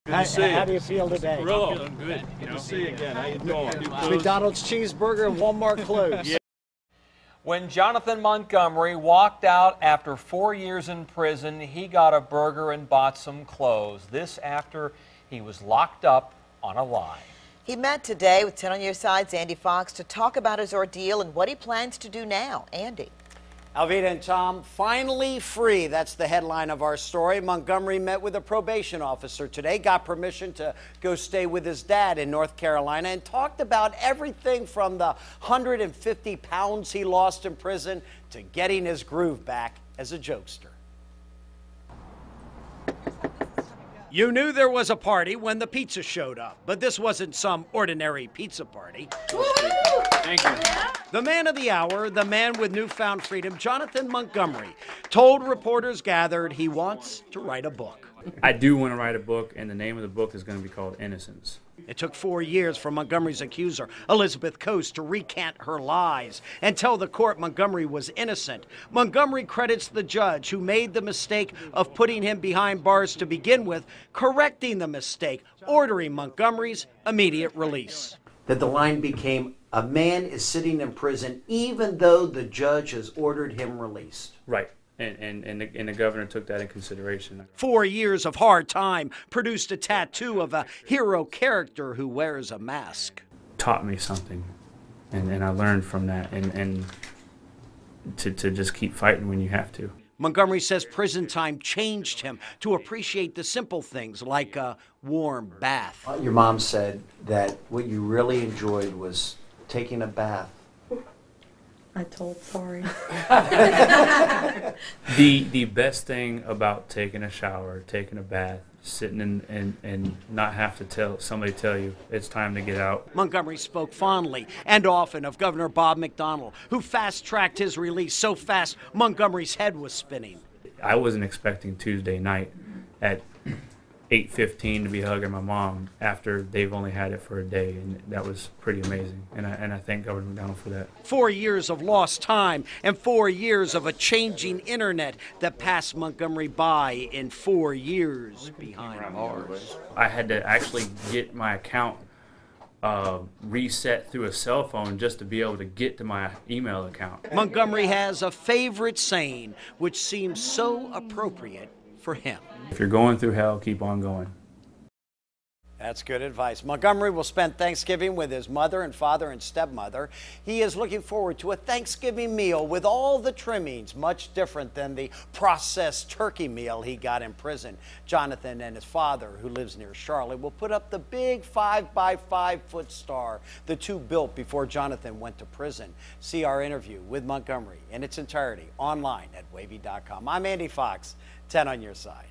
Good to see you. How do you feel today? I'm feeling good. Good to see you again. How you doing? McDonald's cheeseburger and Walmart clothes. When Jonathan Montgomery walked out after 4 years in prison, he got a burger and bought some clothes. This after he was locked up on a lie. He met today with 10 on Your Side's Andy Fox to talk about his ordeal and what he plans to do now. Andy. Alvita and Tom, finally free. That's the headline of our story. Montgomery met with a probation officer today, got permission to go stay with his dad in North Carolina, and talked about everything from the 150 pounds he lost in prison to getting his groove back as a jokester. You knew there was a party when the pizza showed up, but this wasn't some ordinary pizza party. Thank you. The man of the hour, the man with newfound freedom, Jonathan Montgomery, told reporters gathered he wants to write a book. I do want to write a book, and the name of the book is going to be called Innocence. It took 4 years for Montgomery's accuser, Elizabeth Coase, to recant her lies and tell the court Montgomery was innocent. Montgomery credits the judge who made the mistake of putting him behind bars to begin with, correcting the mistake, ordering Montgomery's immediate release. That the line became, a man is sitting in prison even though the judge has ordered him released. Right. And the governor took that in consideration. 4 years of hard time produced a tattoo of a hero character who wears a mask. Taught me something, and I learned from that, and to just keep fighting when you have to. Montgomery says prison time changed him to appreciate the simple things like a warm bath. Your mom said that what you really enjoyed was taking a bath. I told sorry. The best thing about taking a shower, taking a bath, sitting in and not have to somebody tell you it's time to get out. Montgomery spoke fondly and often of Governor Bob McDonnell, who fast-tracked his release so fast Montgomery's head was spinning. I wasn't expecting Tuesday night at 8:15 to be hugging my mom after they've only had it for a day, and that was pretty amazing, and I thank Governor McDonnell for that. 4 years of lost time and 4 years of a changing internet that passed Montgomery by in 4 years behind bars. I had to actually get my account reset through a cell phone just to be able to get to my email account. Montgomery has a favorite saying which seems so appropriate for him. If you're going through hell, keep on going. That's good advice. Montgomery will spend Thanksgiving with his mother and father and stepmother. He is looking forward to a Thanksgiving meal with all the trimmings, much different than the processed turkey meal he got in prison. Jonathan and his father, who lives near Charlotte, will put up the big 5-by-5-foot star the two built before Jonathan went to prison. See our interview with Montgomery in its entirety online at wavy.com. I'm Andy Fox, 10 on Your Side.